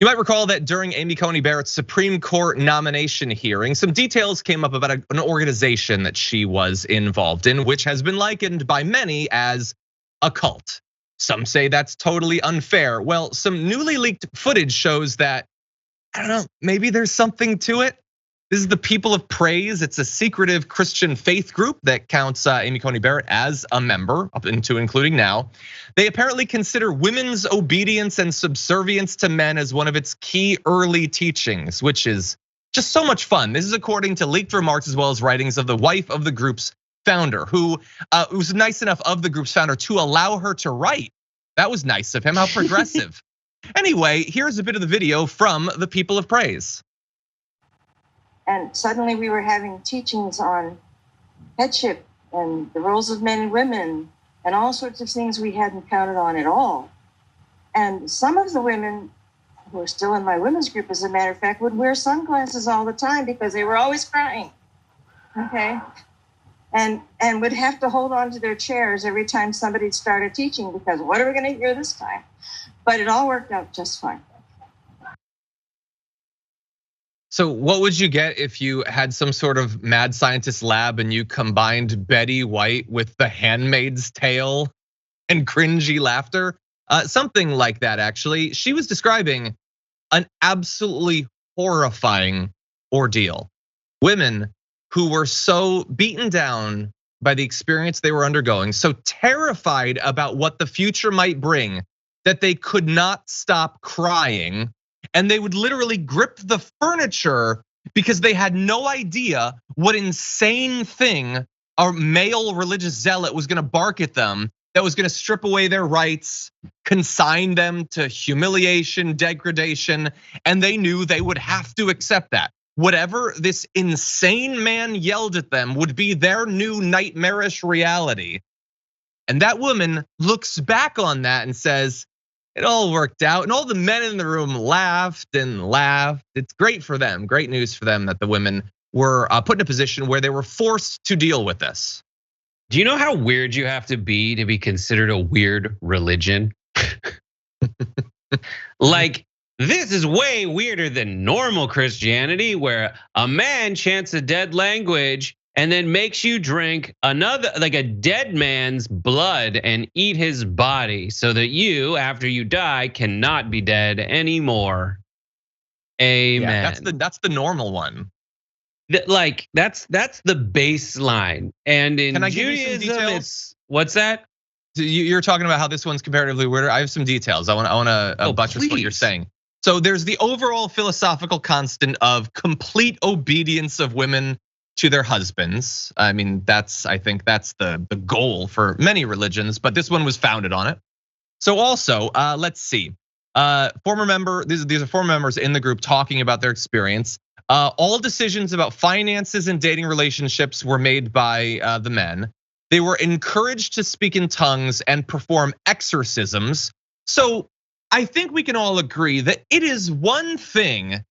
You might recall that during Amy Coney Barrett's Supreme Court nomination hearing, some details came up about an organization that she was involved in, which has been likened by many as a cult. Some say that's totally unfair. Well, some newly leaked footage shows that, I don't know, maybe there's something to it. This is the People of Praise. It's a secretive Christian faith group that counts Amy Coney Barrett as a member, up into including now. They apparently consider women's obedience and subservience to men as one of its key early teachings, which is just so much fun. This is according to leaked remarks as well as writings of the wife of the group's founder, who was nice enough of the group's founder to allow her to write. That was nice of him, how progressive. Anyway, here's a bit of the video from the People of Praise. And suddenly we were having teachings on headship and the roles of men and women and all sorts of things we hadn't counted on at all. And some of the women who are still in my women's group, as a matter of fact, would wear sunglasses all the time because they were always crying, okay? And would have to hold on to their chairs every time somebody started teaching because what are we gonna hear this time? But it all worked out just fine. So what would you get if you had some sort of mad scientist lab and you combined Betty White with The Handmaid's Tale and cringy laughter? Something like that, actually. She was describing an absolutely horrifying ordeal. Women who were so beaten down by the experience they were undergoing, so terrified about what the future might bring, that they could not stop crying. And they would literally grip the furniture because they had no idea what insane thing a male religious zealot was gonna bark at them, that was gonna strip away their rights, consign them to humiliation, degradation, and they knew they would have to accept that. Whatever this insane man yelled at them would be their new nightmarish reality. And that woman looks back on that and says, it all worked out, and all the men in the room laughed and laughed. It's great for them, great news for them that the women were put in a position where they were forced to deal with this. Do you know how weird you have to be considered a weird religion? Like, this is way weirder than normal Christianity, where a man chants a dead language and then makes you drink another, like a dead man's blood and eat his body so that you, after you die, cannot be dead anymore. Amen. Yeah, that's the normal one. Like that's the baseline. And in Can I give Judaism, you some details? it's what's that? You're talking about how this one's comparatively weirder. I have some details. I want to buttress what you're saying. So there's the overall philosophical constant of complete obedience of women to their husbands. I mean, I think that's the goal for many religions, but this one was founded on it. So also, let's see, former member, these are former members in the group talking about their experience. All decisions about finances and dating relationships were made by the men. They were encouraged to speak in tongues and perform exorcisms. So I think we can all agree that it is one thing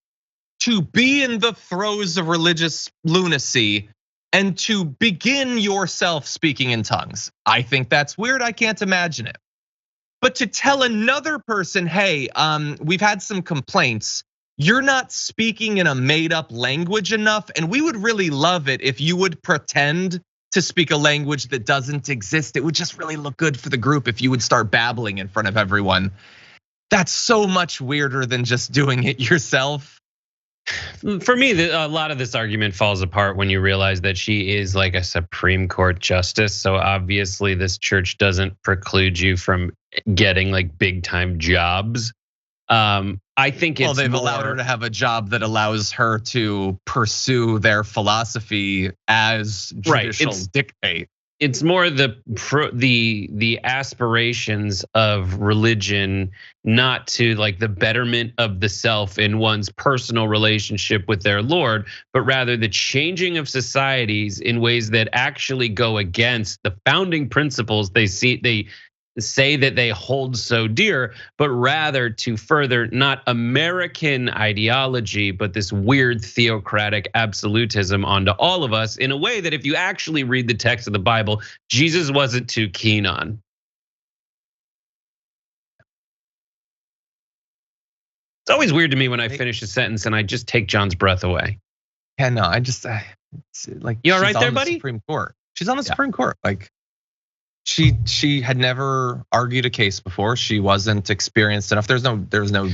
to be in the throes of religious lunacy and to begin yourself speaking in tongues. I think that's weird, I can't imagine it. But to tell another person, hey, we've had some complaints, you're not speaking in a made up language enough, and we would really love it if you would pretend to speak a language that doesn't exist. It would just really look good for the group if you would start babbling in front of everyone. That's so much weirder than just doing it yourself. For me, a lot of this argument falls apart when you realize that she is like a Supreme Court justice. So obviously this church doesn't preclude you from getting like big time jobs. I think it's they've allowed her to have a job that allows her to pursue their philosophy as judicial dictate. It's more the aspirations of religion, not to like the betterment of the self in one's personal relationship with their Lord, but rather the changing of societies in ways that actually go against the founding principles they say that they hold so dear, but rather to further not American ideology, but this weird theocratic absolutism onto all of us in a way that if you actually read the text of the Bible, Jesus wasn't too keen on. It's always weird to me when I finish a sentence and I just take John's breath away. Yeah, no, like you all right there, buddy? Supreme Court. She's on the Supreme Court. Like she had never argued a case before. She wasn't experienced enough. There was no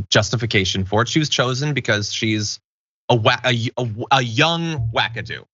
justification for it. She was chosen because she's a young wackadoo.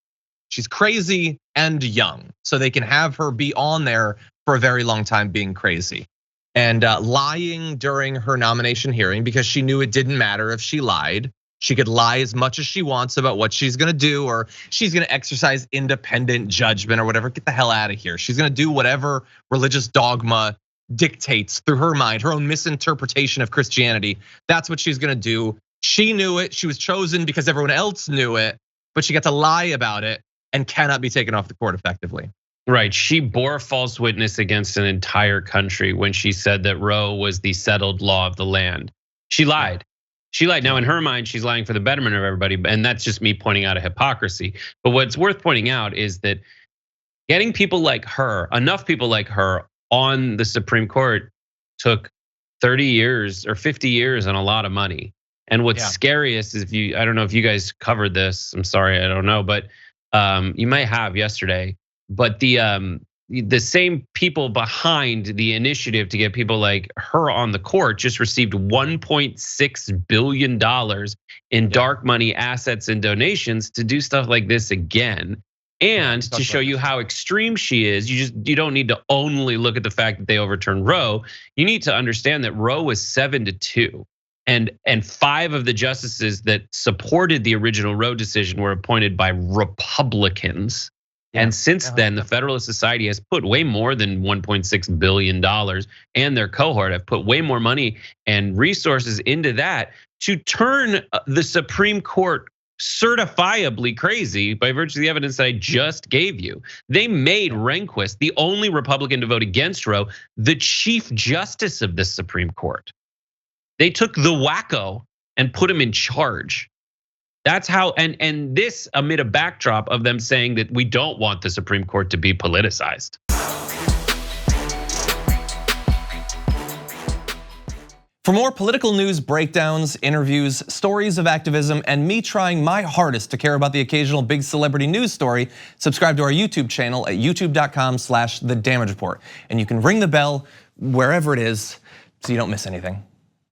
She's crazy and young, so they can have her be on there for a very long time being crazy. And lying during her nomination hearing because she knew it didn't matter if she lied. She could lie as much as she wants about what she's gonna do, or she's gonna exercise independent judgment or whatever. Get the hell out of here. She's gonna do whatever religious dogma dictates through her mind, her own misinterpretation of Christianity. That's what she's gonna do. She knew it. She was chosen because everyone else knew it, but she got to lie about it and cannot be taken off the court effectively. Right, she bore false witness against an entire country when she said that Roe was the settled law of the land. She lied. She lied. Now in her mind, she's lying for the betterment of everybody, and that's just me pointing out a hypocrisy. But what's worth pointing out is that getting people like her, enough people like her on the Supreme Court took 30 years or 50 years and a lot of money. And what's scariest is I don't know if you guys covered this, I'm sorry, I don't know, but you might have yesterday. But the same people behind the initiative to get people like her on the court just received $1.6 billion in dark money assets and donations to do stuff like this again. And to show you how extreme she is, you don't need to only look at the fact that they overturned Roe. You need to understand that Roe was 7-2. And 5 of the justices that supported the original Roe decision were appointed by Republicans. And since then, the Federalist Society has put way more than $1.6 billion, and their cohort have put way more money and resources into that to turn the Supreme Court certifiably crazy by virtue of the evidence that I just gave you. They made Rehnquist, the only Republican to vote against Roe, the Chief Justice of the Supreme Court. They took the wacko and put him in charge. That's how, and this amid a backdrop of them saying that we don't want the Supreme Court to be politicized. For more political news breakdowns, interviews, stories of activism, and me trying my hardest to care about the occasional big celebrity news story, subscribe to our YouTube channel at youtube.com/The Damage Report. And you can ring the bell wherever it is so you don't miss anything.